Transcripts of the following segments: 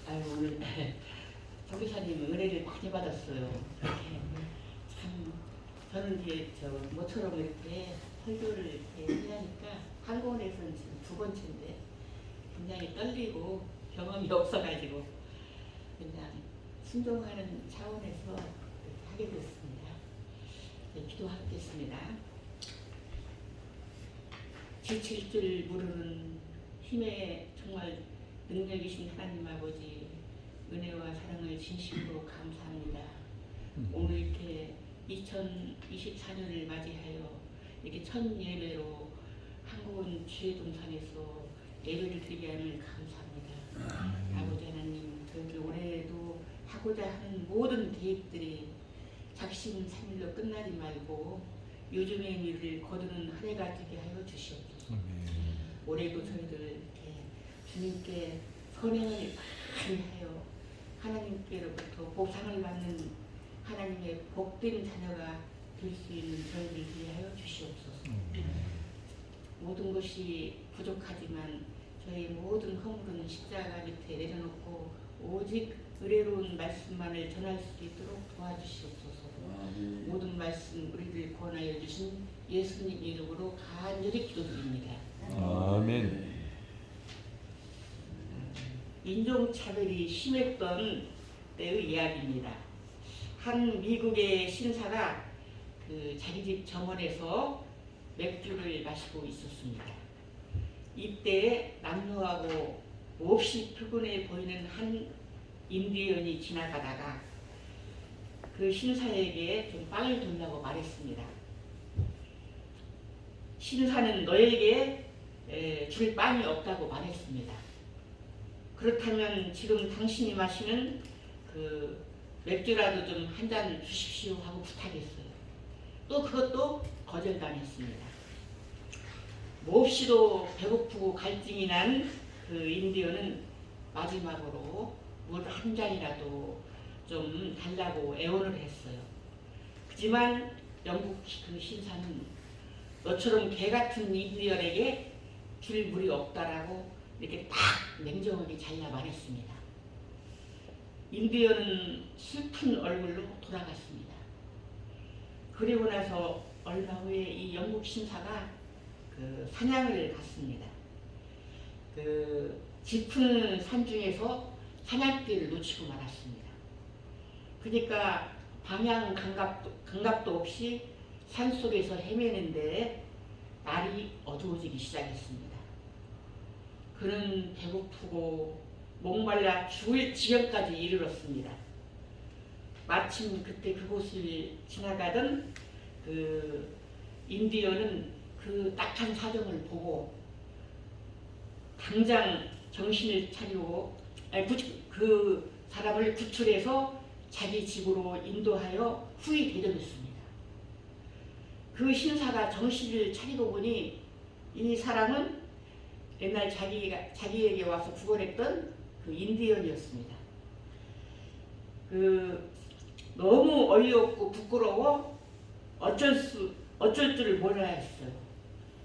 아유, 오늘 조교사님 은혜를 많이 받았어요. 이렇게 참 저는 이제 모처럼 이렇게 설교를 이렇게 해야 하니까 한국원에서는 지금 두 번째인데 굉장히 떨리고 경험이 없어가지고 그냥 순종하는 차원에서 이렇게 하게 됐습니다. 네, 기도하겠습니다. 지칠 줄 모르는 힘에 정말 능력이신 하나님 아버지 은혜와 사랑을 진심으로 감사합니다. 오늘 이렇게 2024년을 맞이하여 이렇게 첫 예배로 한국원 주회동산에서 예배를 드리게 함을 감사합니다. 아버지 하나님, 저희 올해도 하고자 하는 모든 계획들이 작심삼일로 끝나지 말고 요즘의 일을 거두는 한 해가 되게 하여 주시옵소서. 올해도 저희들 이렇게 주님께 선행을 많이 하여 하나님께로부터 보상을 받는 하나님의 복된 자녀가 될 수 있는 저희들 되게 하여 주시옵소서. 모든 것이 부족하지만 저희 모든 허물은 십자가 밑에 내려놓고 오직 의뢰로운 말씀만을 전할 수 있도록 도와주시옵소서. 모든 말씀 우리를 권하여 주신 예수님 이름으로 간절히 기도드립니다. 아멘. 인종차별이 심했던 때의 이야기입니다. 한 미국의 신사가 자기 집 정원에서 맥주를 마시고 있었습니다. 이때 남녀하고 몹시 피곤해 보이는 한 인디언이 지나가다가 그 신사에게 좀 빵을 돈다고 말했습니다. 신사는 너에게 줄 빵이 없다고 말했습니다. 그렇다면 지금 당신이 마시는 그 맥주라도 좀 한 잔 주십시오 하고 부탁했어요. 또 그것도 거절당했습니다. 몹시도 배고프고 갈증이 난 그 인디언은 마지막으로 물 한 잔이라도 좀 달라고 애원을 했어요. 하지만 영국 그 신사는 너처럼 개 같은 인디언에게 줄 물이 없다라고 이렇게 딱 냉정하게 잘라 말했습니다. 인디언은 슬픈 얼굴로 돌아갔습니다. 그리고 나서 얼마 후에 이 영국 신사가 그 사냥을 갔습니다. 그 짙은 산 중에서 사냥개를 놓치고 말았습니다. 그러니까 방향 감각도 없이 산속에서 헤매는데 날이 어두워지기 시작했습니다. 그는 배고프고 목말라 죽을 지경까지 이르렀습니다. 마침 그때 그곳을 지나가던 그 인디언은 그 딱한 사정을 보고 당장 정신을 차리고 그 사람을 구출해서 자기 집으로 인도하여 후히 대접했습니다. 그 신사가 정신을 차리고 보니 이 사람은 옛날 자기에게 와서 구걸했던 그 인디언이었습니다. 그 너무 어이없고 부끄러워 어쩔 줄을 몰라야 했어요.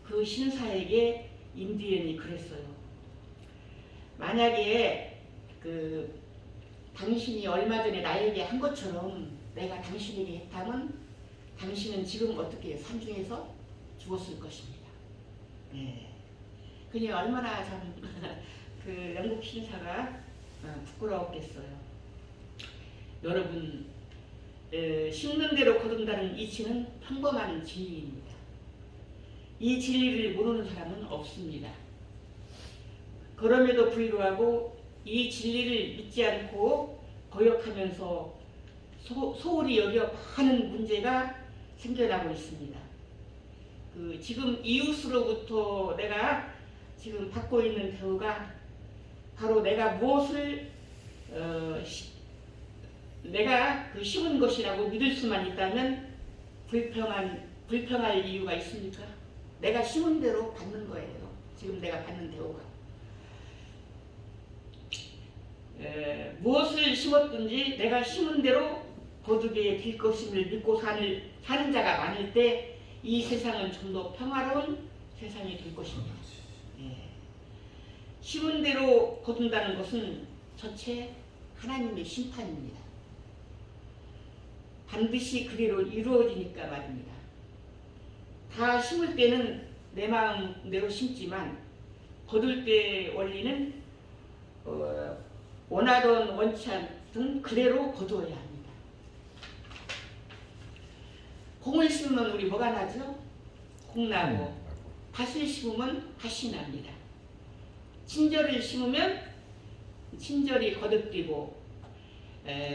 그 신사에게 인디언이 그랬어요. 만약에 그 당신이 얼마 전에 나에게 한 것처럼 내가 당신에게 했다면 당신은 지금 어떻게 산중에서 죽었을 것입니다. 네. 그냥 얼마나 참 그 영국 신사가 부끄러웠겠어요. 여러분, 심는 대로 거둔다는 이치는 평범한 진리입니다. 이 진리를 모르는 사람은 없습니다. 그럼에도 불구하고 이 진리를 믿지 않고 거역하면서 소홀히 여겨 많은 문제가 생겨나고 있습니다. 지금 이웃으로부터 내가 지금 받고 있는 대우가 바로 내가 무엇을 내가 심은 것이라고 믿을 수만 있다면 불평할 이유가 있습니까? 내가 심은 대로 받는 거예요. 지금 내가 받는 대우가. 무엇을 심었든지 내가 심은 대로 거두게 될 것임을 믿고 사는 자가 많을 때 이 세상은 좀 더 평화로운 세상이 될 것입니다. 예. 심은 대로 거둔다는 것은 전체 하나님의 심판입니다. 반드시 그대로 이루어지니까 말입니다. 다 심을 때는 내 마음대로 심지만 거둘 때 원리는 원하던 원치 않든 그대로 거두어야 합니다. 콩을 심으면 우리 뭐가 나죠? 콩 나고, 팥을 심으면 팥이 납니다. 친절을 심으면 친절이 거듭되고,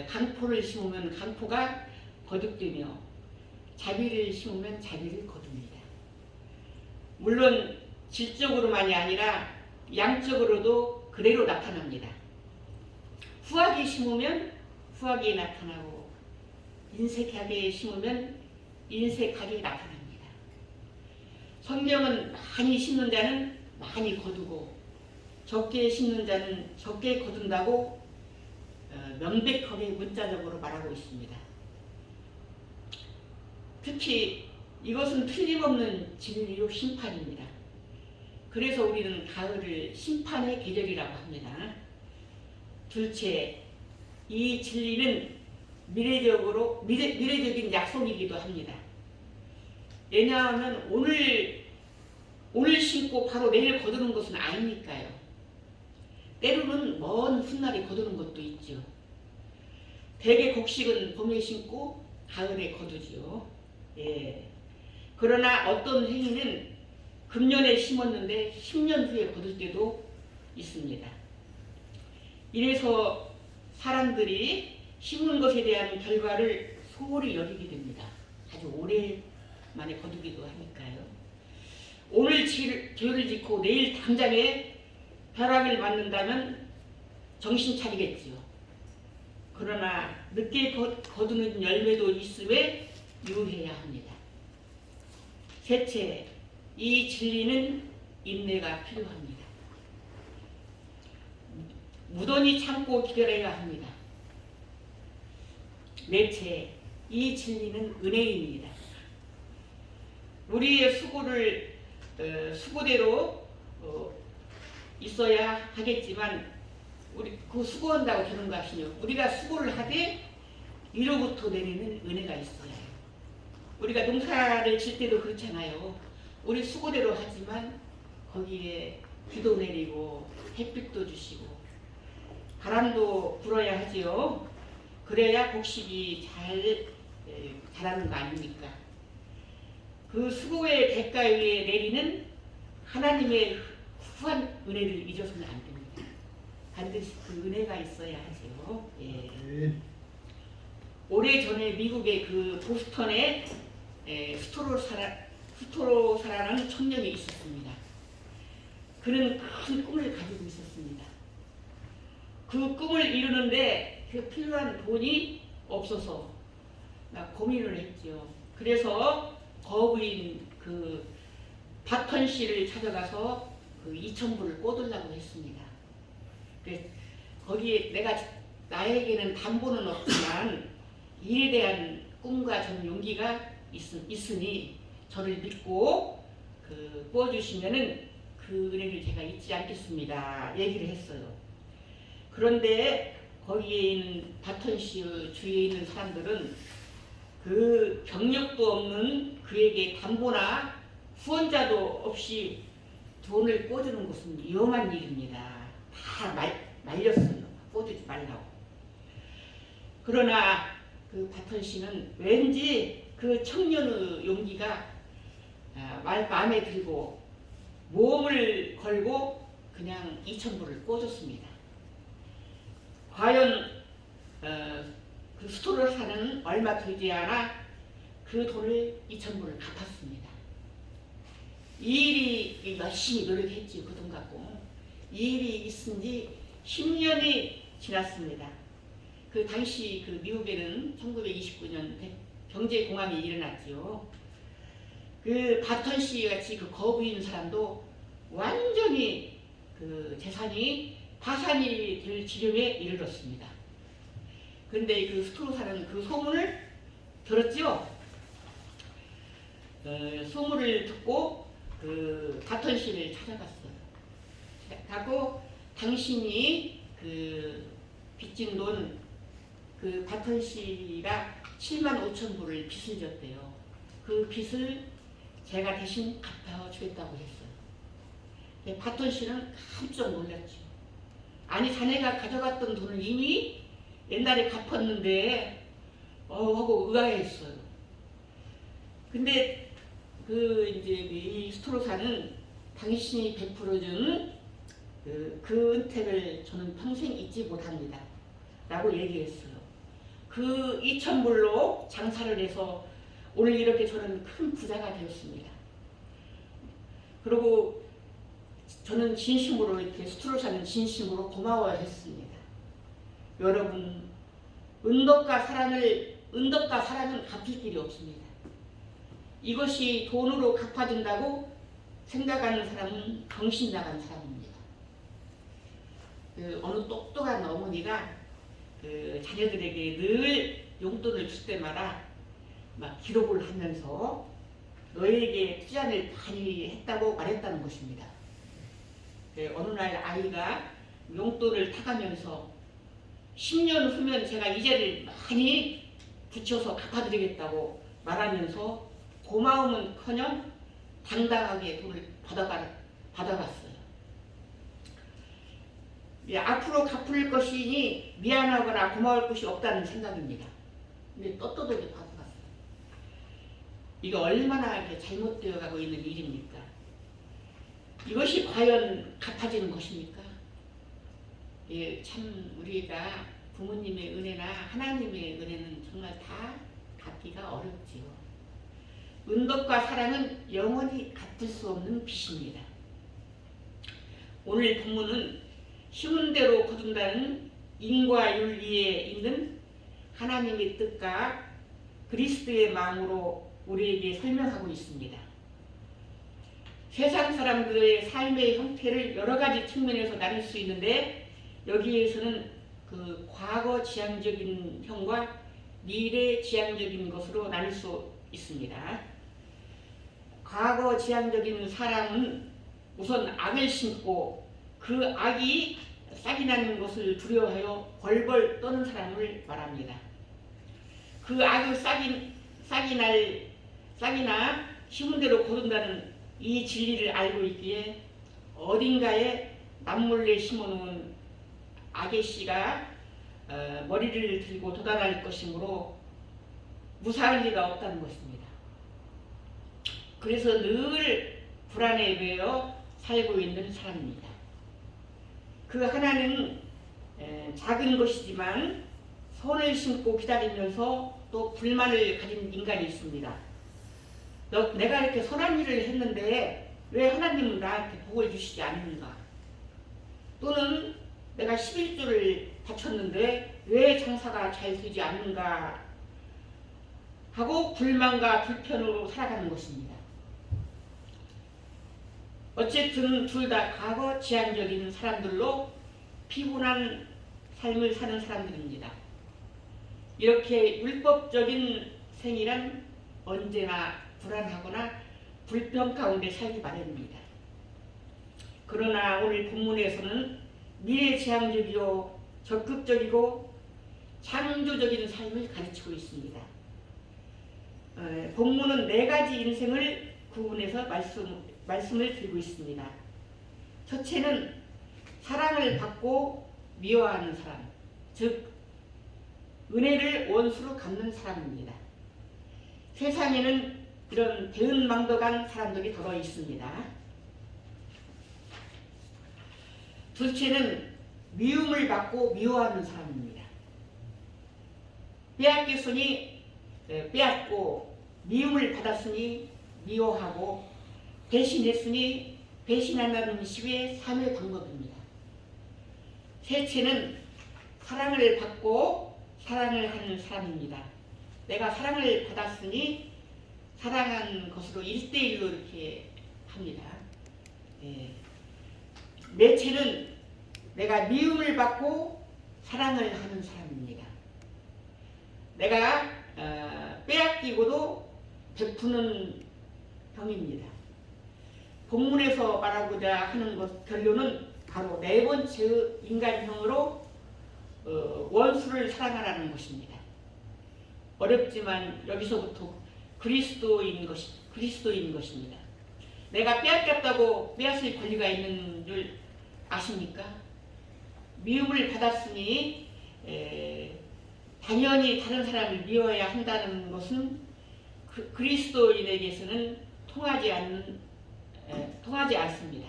강포를 심으면 강포가 거듭되며, 자비를 심으면 자비를 거둡니다. 물론 질적으로만이 아니라 양적으로도 그대로 나타납니다. 후하게 심으면 후하게 나타나고, 인색하게 심으면 인색하게 나타납니다. 성경은 많이 심는 자는 많이 거두고, 적게 심는 자는 적게 거둔다고 명백하게 문자적으로 말하고 있습니다. 특히 이것은 틀림없는 진리요 심판입니다. 그래서 우리는 가을을 심판의 계절이라고 합니다. 둘째, 이 진리는 미래적인 약속이기도 합니다. 왜냐하면 오늘 심고 바로 내일 거두는 것은 아니니까요. 때로는 먼 훗날에 거두는 것도 있죠. 대개 곡식은 봄에 심고 가을에 거두지요. 예. 그러나 어떤 행위는 금년에 심었는데 10년 후에 거둘 때도 있습니다. 이래서 사람들이 심은 것에 대한 결과를 소홀히 여기게 됩니다. 아주 오랜만에 거두기도 하니까요. 오늘 죄를 짓고 내일 당장에 벼락을 맞는다면 정신 차리겠지요. 그러나 늦게 거두는 열매도 있음에 유의해야 합니다. 셋째, 이 진리는 인내가 필요합니다. 무던히 참고 기다려야 합니다. 넷째, 이 진리는 은혜입니다. 우리의 수고대로 있어야 하겠지만 우리 그 수고한다고 되는 것이요. 우리가 수고를 하되 위로부터 내리는 은혜가 있어야 해요. 우리가 농사를 질 때도 그렇잖아요. 우리 수고대로 하지만 거기에 비도 내리고 햇빛도 주시고 바람도 불어야 하지요. 그래야 곡식이 자라는 거 아닙니까? 그 수고의 대가 위에 내리는 하나님의 후한 은혜를 잊어서는 안 됩니다. 반드시 그 은혜가 있어야 하죠. 예. 오래전에 미국의 그 보스턴에 스토로사라는 청년이 있었습니다. 그는 큰 꿈을 가지고 있었습니다. 그 꿈을 이루는데 그 필요한 돈이 없어서 고민을 했죠. 그래서 거부인 그 바턴 씨를 찾아가서 그 2,000불을 꿔달라고 했습니다. 거기에 나에게는 담보는 없지만 일에 대한 꿈과 저는 용기가 있으니 저를 믿고 꿔주시면은 그 은혜를 제가 잊지 않겠습니다. 얘기를 했어요. 그런데 거기에 있는 바턴 씨 주위에 있는 사람들은 그 경력도 없는 그에게 담보나 후원자도 없이 돈을 꿔주는 것은 위험한 일입니다. 다 말렸어요. 꿔주지 말라고. 그러나 그 바턴 씨는 왠지 그 청년의 용기가 마음에 들고 모험을 걸고 그냥 2,000불을 꿔줬습니다. 과연 그 스토를 사는 얼마 되지 않아 그 돈을 2,000불을 갚았습니다. 이 일이 열심히 노력했지 그 돈 갖고. 이 일이 있은 지 10년이 지났습니다. 그 당시 그 미국에는 1929년 경제공황이 일어났지요. 그 바턴 씨 같이 그 거부인 사람도 완전히 그 재산이 파산이 될 지경에 이르렀습니다. 근데 그 스토로사는 그 소문을 들었죠. 소문을 듣고 그 바턴 씨를 찾아갔어요. 하고 당신이 그 빚진 돈 그 바턴 씨가 7만 5천 불을 빚을 졌대요. 그 빚을 제가 대신 갚아주겠다고 했어요. 바턴 씨는 깜짝 놀랐죠. 아니 자네가 가져갔던 돈을 이미 옛날에 갚았는데 하고 의아해했어요. 근데 그 이제 이 스토로사는 당신이 베풀어준 그 은택을 저는 평생 잊지 못합니다. 라고 얘기했어요. 그 2,000불로 장사를 해서 오늘 이렇게 저는 큰 부자가 되었습니다. 그리고 저는 진심으로 이렇게 스토로사는 진심으로 고마워했습니다. 여러분, 은덕과 사랑은 갚을 길이 없습니다. 이것이 돈으로 갚아준다고 생각하는 사람은 정신 나간 사람입니다. 어느 똑똑한 어머니가 자녀들에게 늘 용돈을 줄 때마다 막 기록을 하면서 너에게 투자를 많이 했다고 말했다는 것입니다. 어느 날 아이가 용돈을 타가면서 10년 후면 제가 이자를 많이 붙여서 갚아드리겠다고 말하면서 고마움은커녕 당당하게 돈을 받아갔어요. 앞으로 갚을 것이니 미안하거나 고마울 것이 없다는 생각입니다. 근데 떳떳하게 받아갔어요. 이거 얼마나 이렇게 잘못되어 가고 있는 일입니까? 이것이 과연 갚아지는 것입니까? 참 우리가 부모님의 은혜나 하나님의 은혜는 정말 다 갚기가 어렵지요. 은덕과 사랑은 영원히 갚을 수 없는 빚입니다. 오늘 본문은 쉬운 대로 거둔다는 인과 윤리에 있는 하나님의 뜻과 그리스도의 마음으로 우리에게 설명하고 있습니다. 세상 사람들의 삶의 형태를 여러 가지 측면에서 나눌 수 있는데 여기에서는 그 과거 지향적인 형과 미래 지향적인 것으로 나눌 수 있습니다. 과거 지향적인 사람은 우선 악을 심고 그 악이 싹이 나는 것을 두려워하여 벌벌 떠는 사람을 말합니다. 그 악의 싹이 나 심은 대로 거둔다는 이 진리를 알고 있기에 어딘가에 남몰래 심어놓은 악의 씨가 머리를 들고 돋아날 것이므로 무사할 리가 없다는 것입니다. 그래서 늘 불안에 매여 살고 있는 사람입니다. 그 하나는 작은 것이지만 선을 심고 기다리면서 또 불만을 가진 인간이 있습니다. 내가 이렇게 선한 일을 했는데 왜 하나님은 나한테 복을 주시지 않는가? 또는 내가 11조를 바쳤는데 왜 장사가 잘 되지 않는가? 하고 불만과 불편으로 살아가는 것입니다. 어쨌든 둘 다 과거 지향적인 사람들로 피곤한 삶을 사는 사람들입니다. 이렇게 율법적인 생이란 언제나 불안하거나 불평 가운데 살기 마련입니다. 그러나 오늘 본문에서는 미래지향적이요 적극적이고 창조적인 삶을 가르치고 있습니다. 본문은 4가지 인생을 구분해서 말씀을 드리고 있습니다. 첫째는 사랑을 받고 미워하는 사람, 즉 은혜를 원수로 갚는 사람입니다. 세상에는 이런 배은망덕한 사람들이 더러 있습니다. 둘째는 미움을 받고 미워하는 사람입니다. 빼앗겼으니 빼앗고 미움을 받았으니 미워하고 배신했으니 배신한다는 식의 삶의 방법입니다. 셋째는 사랑을 받고 사랑을 하는 사람입니다. 내가 사랑을 받았으니 사랑한 것으로 1대1로 이렇게 합니다. 넷째는 내가 미움을 받고 사랑을 하는 사람입니다. 내가 빼앗기고도 베푸는 형입니다. 본문에서 말하고자 하는 결론은 바로 네 번째 인간형으로 원수를 사랑하라는 것입니다. 어렵지만 여기서부터 그리스도인 것입니다. 내가 빼앗겼다고 빼앗을 권리가 있는 줄 아십니까? 미움을 받았으니 당연히 다른 사람을 미워해야 한다는 것은 그리스도인에게서는 통하지 않습니다.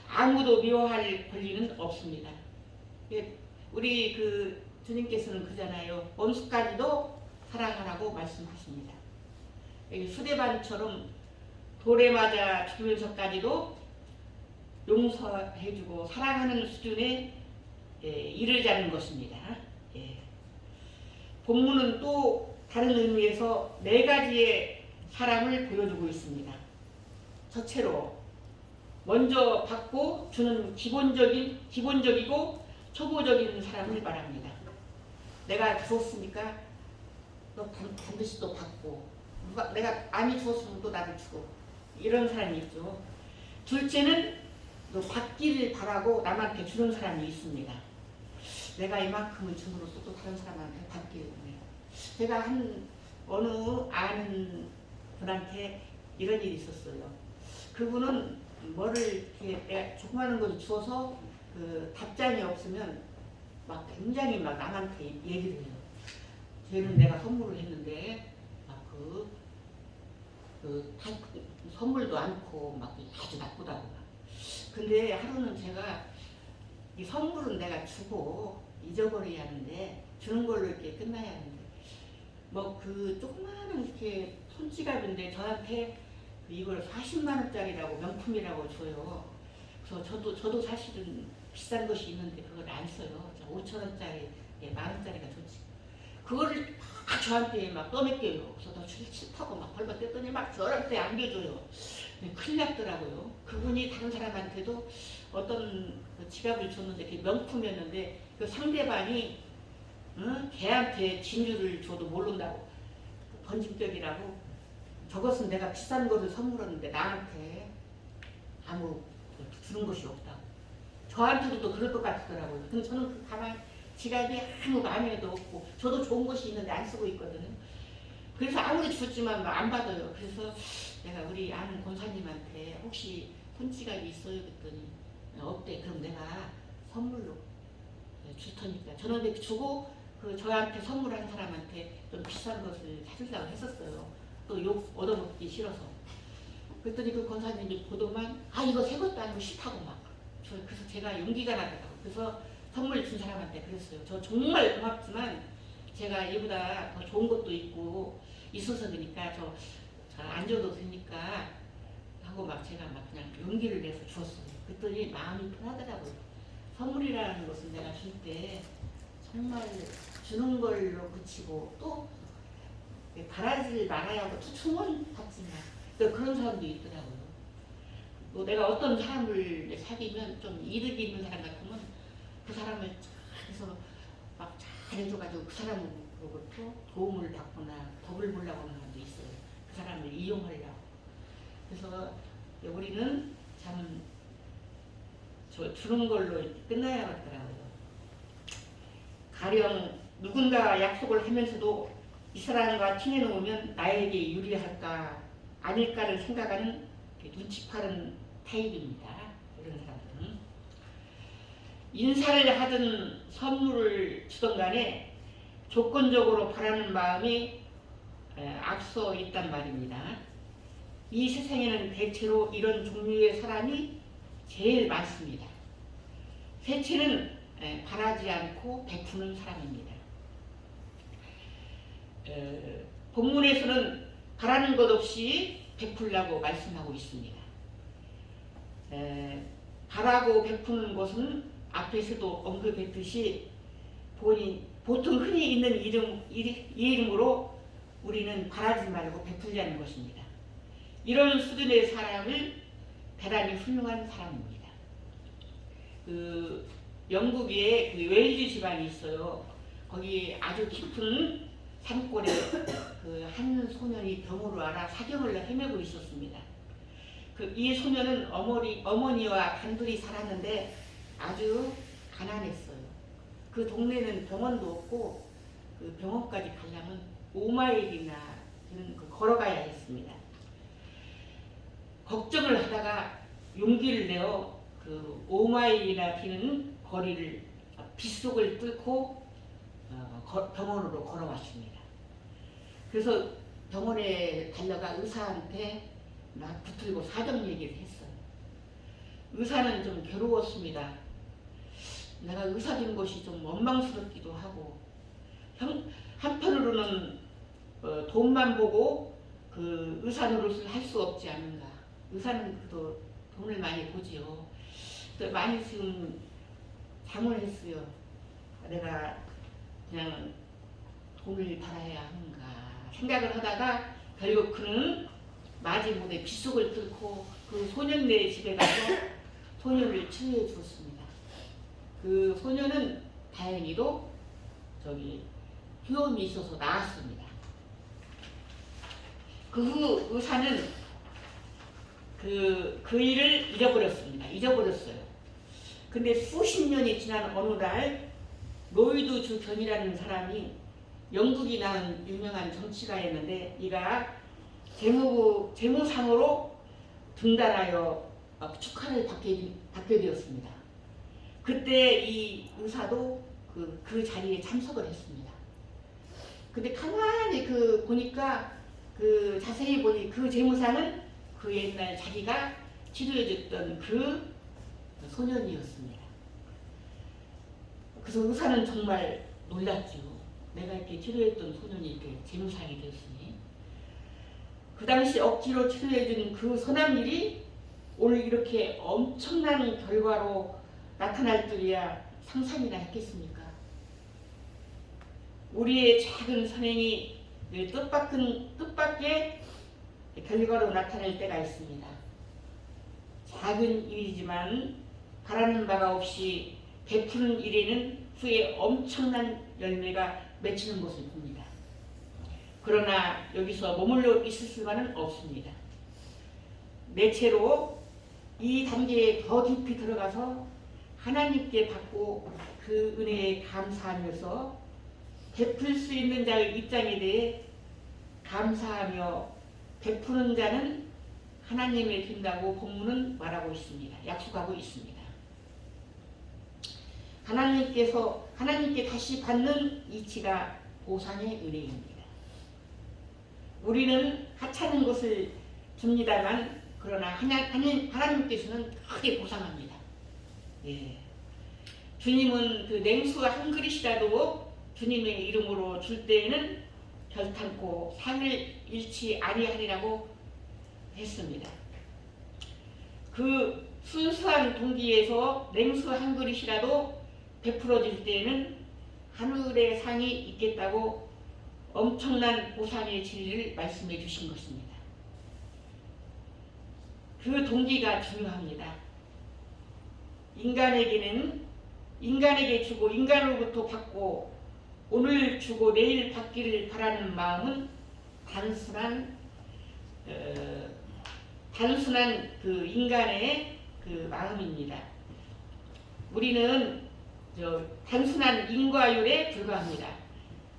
아무도 미워할 권리는 없습니다. 우리 주님께서는 그잖아요. 원수까지도 사랑하라고 말씀하십니다. 수데반처럼 돌에 맞아 죽으면서까지도 용서해주고 사랑하는 수준에 이르자는 것입니다. 본문은 또 다른 의미에서 네 가지의 사랑을 보여주고 있습니다. 첫째로 먼저 받고 주는 기본적이고 초보적인 사랑을 말합니다. 내가 주었으니까 너 반드시 또 받고, 내가 많이 주었으면 또 나를 주고, 이런 사람이 있죠. 둘째는 너 받기를 바라고 남한테 주는 사람이 있습니다. 내가 이만큼을 줌으로써 또 다른 사람한테 받기를 원해요. 제가 어느 아는 분한테 이런 일이 있었어요. 그분은 뭐를 이렇게 내가 조그마한 걸 주어서 답장이 없으면 막 굉장히 막 남한테 얘기를 해요. 쟤는 내가 선물을 했는데 막 선물도 않고 막 아주 나쁘다고. 근데 하루는 제가 이 선물은 내가 주고 잊어버려야 하는데 주는 걸로 이렇게 끝나야 하는데 조그마한 이렇게 손지갑인데 저한테 이걸 40만 원짜리라고 명품이라고 줘요. 그래서 저도 사실은 비싼 것이 있는데 그걸 안 써요. 5천 원짜리, 만 원짜리가 좋지. 그거를 막 저한테 막 떠맡겨요. 그래서 너 싫다고 막 벌벌 막 저한테 안겨줘요. 큰일 났더라고요. 그분이 다른 사람한테도 어떤 지갑을 줬는데 그게 명품이었는데 그 상대방이 걔한테 진주를 줘도 모른다고 번짐격이라고 저것은 내가 비싼 거를 선물했는데 나한테 아무 주는 것이 없다고. 저한테도 또 그럴 것 같더라고요. 근데 저는 가만히 지갑이 아무 마음에도 없고 저도 좋은 것이 있는데 안 쓰고 있거든요. 그래서 아무리 줬지만 안 받아요. 그래서 내가 우리 아는 권사님한테 혹시 손지갑이 있어요? 그랬더니 없대. 그럼 내가 선물로 줄 테니까. 저는 근데 주고 저한테 선물한 사람한테 좀 비싼 것을 사주려고 했었어요. 또 욕 얻어먹기 싫어서. 그랬더니 그 권사님이 보더만 이거 새 것도 아니고 싫다고 막. 그래서 제가 용기가 나더라고요. 그래서 선물 준 사람한테 그랬어요. 저 정말 고맙지만 제가 얘보다 더 좋은 것도 있고 있어서 그러니까 저 안 줘도 되니까 하고 막 제가 막 그냥 용기를 내서 주었어요. 그랬더니 마음이 편하더라고요. 선물이라는 것은 내가 줄 때 정말 주는 걸로 그치고 또 바라지 말아야 하고 충원받지만 그런 사람도 있더라고요. 또 내가 어떤 사람을 사귀면 좀 이득이 있는 사람 같으면 그 사람을 잘해서 막 잘해줘가지고 그 사람으로부터 도움을 받거나 덕을 보려고 하는 사람도 있어요. 그 사람을 이용하려고. 그래서 우리는 참 주는 걸로 끝나야겠더라고요. 가령 누군가 약속을 하면서도 이 사람과 친해놓으면 나에게 유리할까 아닐까를 생각하는 눈치 파는 타입입니다. 이런 사람들은 인사를 하든 선물을 주든 간에 조건적으로 바라는 마음이 앞서 있단 말입니다. 이 세상에는 대체로 이런 종류의 사람이 제일 많습니다. 셋째는 바라지 않고 베푸는 사람입니다. 본문에서는 바라는 것 없이 베풀라고 말씀하고 있습니다. 바라고 베푸는 것은 앞에서도 언급했듯이 보통 흔히 있는 이 이름으로 우리는 바라지 말고 베풀자는 것입니다. 이런 수준의 사람을 대단히 훌륭한 사람입니다. 영국에 웨일즈 지방이 있어요. 거기 아주 깊은 산골에 한 소년이 병으로 알아 사경을 헤매고 있었습니다. 이 소녀는 어머니와 단둘이 살았는데 아주 가난했어요. 그 동네는 병원도 없고 그 병원까지 가려면 5마일이나 걸어가야 했습니다. 걱정을 하다가 용기를 내어 그 5마일이나 되는 거리를 빗속을 뚫고 병원으로 걸어왔습니다. 그래서 병원에 달려가 의사한테 막 붙들고 사정 얘기를 했어요. 의사는 좀 괴로웠습니다. 내가 의사 된 것이 좀 원망스럽기도 하고, 한편으로는 돈만 보고 그 의사 노릇을 할 수 없지 않은가. 의사는 그래도 돈을 많이 보지요. 많이 지금 자문했어요. 내가 그냥 돈을 벌어야 하는가 생각을 하다가 결국 그는 마지못해 빗속을 뚫고 그 소년네 집에 가서 소년을 치료해 주었습니다. 그 소년은 다행히도 효험이 있어서 나았습니다. 그 후 의사는 그 일을 잊어버렸어요. 근데 수십 년이 지난 어느 날 로이드 주 견이라는 사람이 영국이 낳은 유명한 정치가였는데 이가 재무상으로 등단하여 축하를 받게 되었습니다. 그때 이 의사도 그 자리에 참석을 했습니다. 근데 가만히 보니까 자세히 보니 그 재무상은 그 옛날 자기가 치료해줬던 그 소년이었습니다. 그래서 의사는 정말 놀랐죠. 내가 이렇게 치료했던 소년이 이렇게 재무상이 되었으니. 그 당시 억지로 치료해준 그 선한 일이 오늘 이렇게 엄청난 결과로 나타날 줄이야 상상이나 했겠습니까? 우리의 작은 선행이 뜻밖의 결과로 나타날 때가 있습니다. 작은 일이지만 바라는 바가 없이 베푸는 일에는 후에 엄청난 열매가 맺히는 것을 봅니다. 그러나 여기서 머물러 있을 수만은 없습니다. 내채로 이 단계에 더 깊이 들어가서 하나님께 받고 그 은혜에 감사하면서 베풀 수 있는 자의 입장에 대해 감사하며 베푸는 자는 하나님의 된다고 본문은 말하고 있습니다. 약속하고 있습니다. 하나님께 다시 받는 이치가 보상의 은혜입니다. 우리는 하찮은 것을 줍니다만 그러나 하나님께서는 크게 보상합니다. 예. 주님은 그 냉수 한 그릇이라도 주님의 이름으로 줄 때에는 결탄코 상을 잃지 아니하리라고 했습니다. 그 순수한 동기에서 냉수 한 그릇이라도 베풀어 줄 때에는 하늘의 상이 있겠다고 엄청난 보상의 진리를 말씀해 주신 것입니다. 그 동기가 중요합니다. 인간에게 주고 인간으로부터 받고 오늘 주고 내일 받기를 바라는 마음은 단순한 그 인간의 그 마음입니다. 우리는 단순한 인과율에 불과합니다.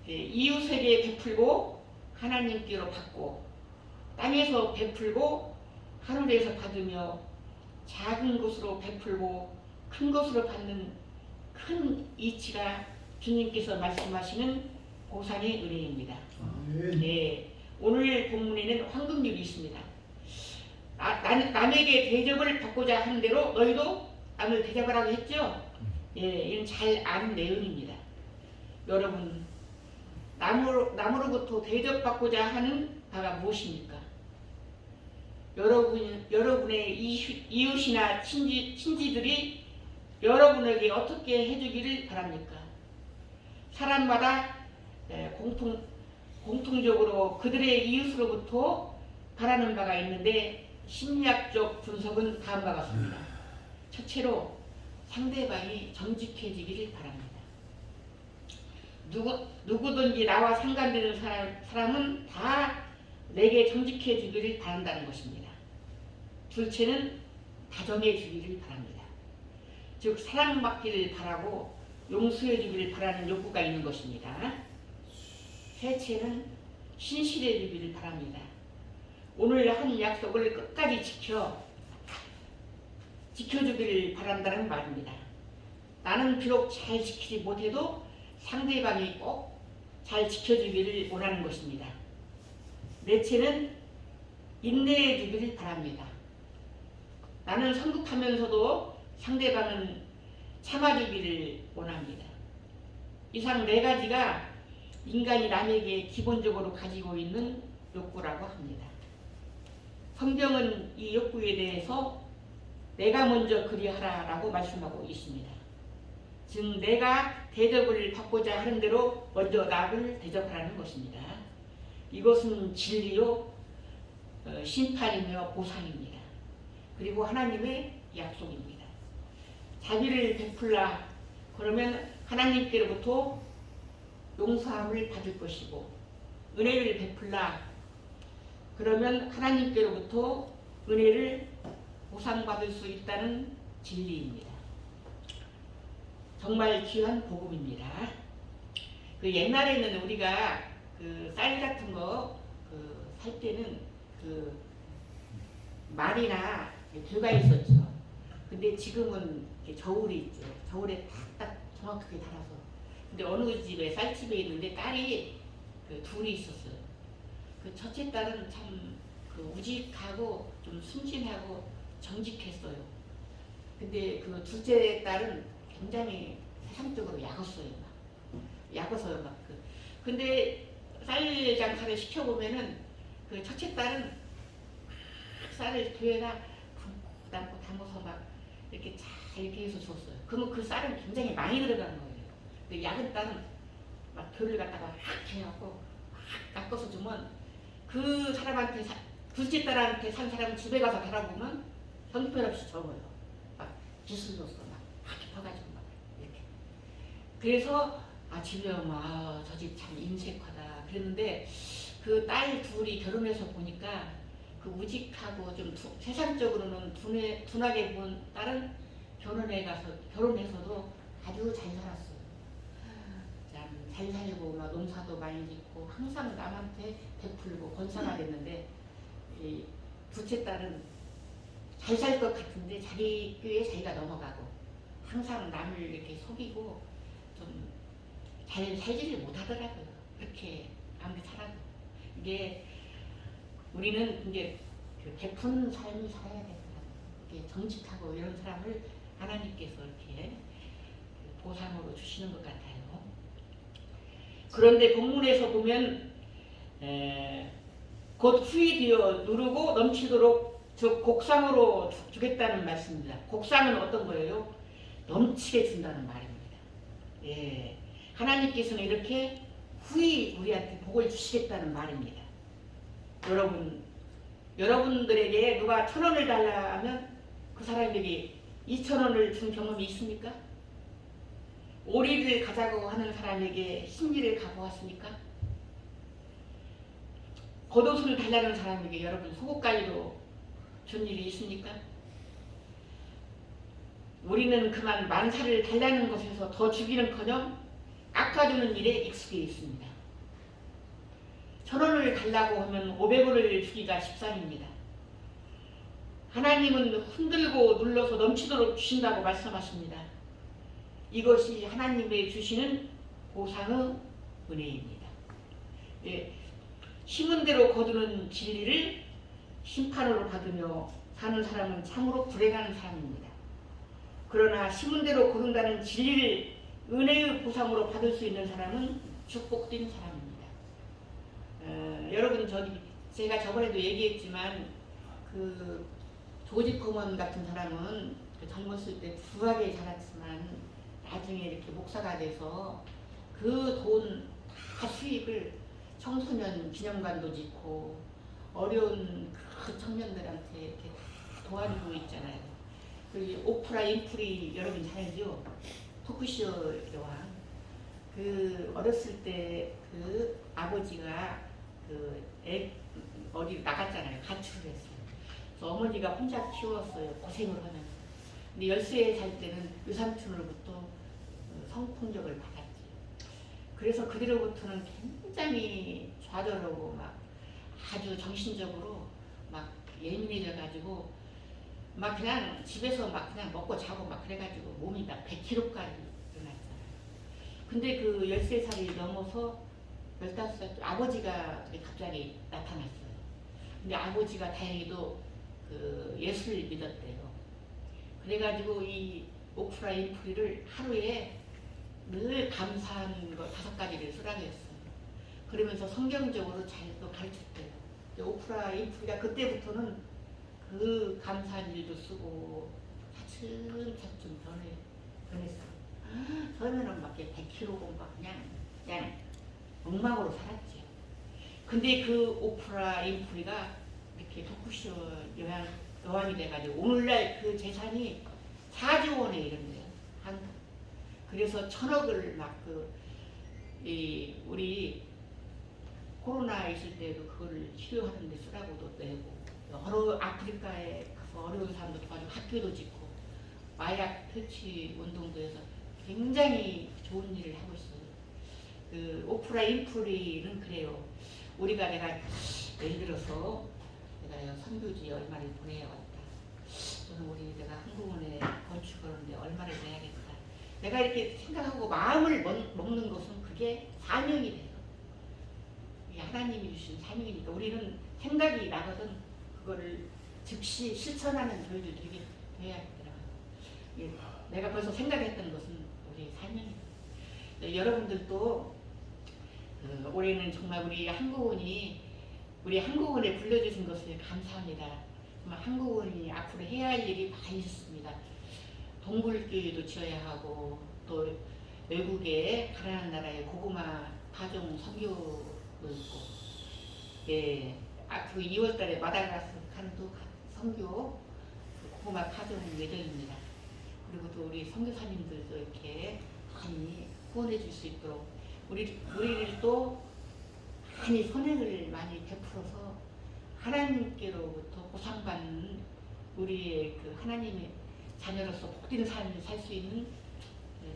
이웃에게 베풀고 하나님께로 받고 땅에서 베풀고 하늘에서 받으며 작은 것으로 베풀고 큰 것으로 받는 큰 이치가 주님께서 말씀하시는 보상의 은혜입니다. 네, 오늘 본문에는 황금률이 있습니다. 남에게 대접을 받고자 하는 대로 너희도 남을 대접하라고 했죠? 예, 이건 잘 아는 내용입니다. 여러분, 남으로부터 대접받고자 하는 바가 무엇입니까? 여러분의 이웃이나 친지들이 여러분에게 어떻게 해주기를 바랍니까? 사람마다 공통적으로 그들의 이웃으로부터 바라는 바가 있는데 심리학적 분석은 다음과 같습니다. 첫째로 상대방이 정직해지기를 바랍니다. 누구든지 나와 상관되는 사람은 다 내게 정직해지기를 바란다는 것입니다. 둘째는 다정해 주기를 바랍니다. 즉 사랑받기를 바라고 용서해 주기를 바라는 욕구가 있는 것입니다. 셋째는 신실해 주기를 바랍니다. 오늘 한 약속을 끝까지 지켜주기를 바란다는 말입니다. 나는 비록 잘 지키지 못해도 상대방이 꼭 잘 지켜주기를 원하는 것입니다. 넷째는 인내해 주기를 바랍니다. 나는 성급하면서도 상대방은 참아주기를 원합니다. 이상 네 가지가 인간이 남에게 기본적으로 가지고 있는 욕구라고 합니다. 성경은 이 욕구에 대해서 내가 먼저 그리하라라고 말씀하고 있습니다. 즉 내가 대접을 받고자 하는 대로 먼저 나를 대접하라는 것입니다. 이것은 진리요 심판이며 보상입니다. 그리고 하나님의 약속입니다. 자비를 베풀라 그러면 하나님께로부터 용서함을 받을 것이고, 은혜를 베풀라 그러면 하나님께로부터 은혜를 보상받을 수 있다는 진리입니다. 정말 귀한 복음입니다. 그 옛날에는 우리가 그 쌀 같은 거 살 때는 그 말이나 벼가 있었죠. 근데 지금은 저울이 있죠. 저울에 딱 정확하게 달아서. 근데 어느 집에 쌀집에 있는데 딸이 그 둘이 있었어요. 그 첫째 딸은 참 그 우직하고 좀 순진하고 정직했어요. 근데 그 둘째 딸은 굉장히 세상적으로 약었어요. 약어서요. 근데 쌀 장사를 시켜보면은 그 첫째 딸은 쌀을 교회나 담궈서 막 이렇게 잘 이렇게 해서 줬어요. 그러면 그 쌀은 굉장히 많이 들어간 거예요. 근데 약은 딸은 막 교를 갖다가 확 해갖고 확 깎아서 주면 그 사람한테 둘째 딸한테 산 사람은 집에 가서 달아보면 형편없이 적어요. 막 빚을 줬어. 막 깊어가지고 막 이렇게. 그래서 집에 오면 저 집 참 인색하다 그랬는데 그 딸 둘이 결혼해서 보니까 그 우직하고 좀 세상적으로는 둔하게 본 딸은 결혼해서도 아주 잘 살았어요. 참 잘 살고 막 농사도 많이 짓고 항상 남한테 베풀고 권사가 됐는데 이 둘째 딸은 잘 살 것 같은데 자기 꾀에 자기가 넘어가고 항상 남을 이렇게 속이고 좀 잘 살지를 못하더라고요. 그렇게 아무리 살아도. 이게 우리는 이제 그 베푸는 삶을 살아야 되더라고요. 정직하고 이런 사람을 하나님께서 이렇게 보상으로 주시는 것 같아요. 그런데 본문에서 보면 곧 후이되어 누르고 넘치도록 즉 곡상으로 주겠다는 말씀입니다. 곡상은 어떤 거예요? 넘치게 준다는 말입니다. 예, 하나님께서는 이렇게 후이 우리한테 복을 주시겠다는 말입니다. 여러분들에게 누가 1,000원을 달라 하면 그 사람에게 2,000원을 준 경험이 있습니까? 오리를 가자고 하는 사람에게 신리를 가보았습니까? 겉옷을 달라는 사람에게 여러분 속옷가위로 준 일이 있습니까? 우리는 그만 만사를 달라는 것에서 더 주기는커녕 깎아주는 일에 익숙해 있습니다. 1,000원을 달라고 하면 500원을 주기가 십상입니다. 하나님은 흔들고 눌러서 넘치도록 주신다고 말씀하십니다. 이것이 하나님의 주시는 보상의 은혜입니다. 예, 심은 대로 거두는 진리를 심판으로 받으며 사는 사람은 참으로 불행한 사람입니다. 그러나 심은 대로 거둔다는 진리를 은혜의 보상으로 받을 수 있는 사람은 축복된 사람입니다. 여러분 제가 저번에도 얘기했지만 그 조지 포먼 같은 사람은 젊었을 때 부하게 자랐지만 나중에 이렇게 목사가 돼서 그 돈 다 수익을 청소년 기념관도 짓고 어려운 그 청년들한테 이렇게 다 도와주고 있잖아요. 그리고 오프라 윈프리 여러분 잘 알죠? 토크쇼 여왕. 그 어렸을 때 그 아버지가 그 어디 나갔잖아요. 가출을 했어요. 그래서 어머니가 혼자 키웠어요. 고생을 하면서. 근데 10세 살 때는 유삼촌으로부터 성폭력을 받았지. 그래서 그뒤로부터는 굉장히 좌절하고 막 아주 정신적으로 막 예민해져가지고 막 그냥 집에서 막 그냥 먹고 자고 막 그래가지고 몸이 막 100kg까지 일어났잖아요. 근데 그 13살이 넘어서 15살 아버지가 갑자기 나타났어요. 근데 아버지가 다행히도 그 예수를 믿었대요. 그래가지고 이 오프라 인프리를 하루에 늘 감사한 거 5가지를 쓰라고 했어요. 그러면서 성경적으로 잘 또 가르쳤대요. 오프라 인프리가 그때부터는 그 감사한 일도 쓰고 차츰차츰 변했어요. 처음에는 막 100kg 막 그냥 엉망으로 살았지. 근데 그 오프라 인프리가 이렇게 토크쇼 여왕이 돼가지고 오늘날 그 재산이 4조 원에 이른대요. 그래서 1000억을 막 우리 코로나 있을 때도 그거를 치료하는 데 쓰라고도 내고 여러 아프리카에 가서 어려운 사람도 도와주고 학교도 짓고 마약 퇴치 운동도 해서 굉장히 좋은 일을 하고 있어요. 그 오프라 인프리는 그래요. 내가 예를 들어서 내가 선교지 얼마를 보내야 왔다. 또는 내가 한국원에 건축하는데 얼마를 내야겠다. 내가 이렇게 생각하고 마음을 먹는 것은 그게 사명이 돼요. 하나님이 주신 사명이니까 우리는 생각이 나거든 그거를 즉시 실천하는 저희들 되게 돼야 되더라고요. 내가 벌써 생각했던 것은 우리 사명이에요. 여러분들도 올해는 정말 우리 한국원에 불러주신 것을 감사합니다. 정말 한국원이 앞으로 해야 할 일이 많이 있습니다. 동굴교회도 지어야 하고 또 외국에 가난한 나라에 고구마 파종 선교도 있고 예, 앞으로 2월달에 마다가스카르도 선교 고구마 파종 예정입니다. 그리고 또 우리 선교사님들도 이렇게 많이 후원해 줄 수 있도록 우리를 또 많이 선행을 많이 베풀어서 하나님께로부터 보상받는 우리의 그 하나님의 자녀로서 복된 삶을 살 수 있는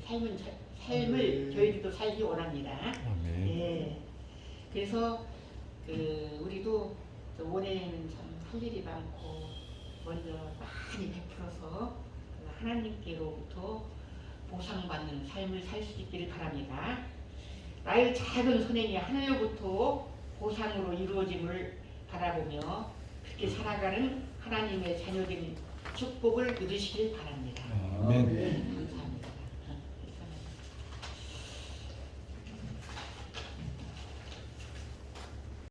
삶을 저희들도 살기 원합니다. 예. 그래서 우리도 올해는 참 할 일이 많고 먼저 많이 베풀어서 하나님께로부터 보상받는 삶을 살 수 있기를 바랍니다. 나의 작은 선행이 하늘로부터 보상으로 이루어짐을 바라보며 그렇게 살아가는 하나님의 자녀된 축복을 누리시길 바랍니다. 아멘.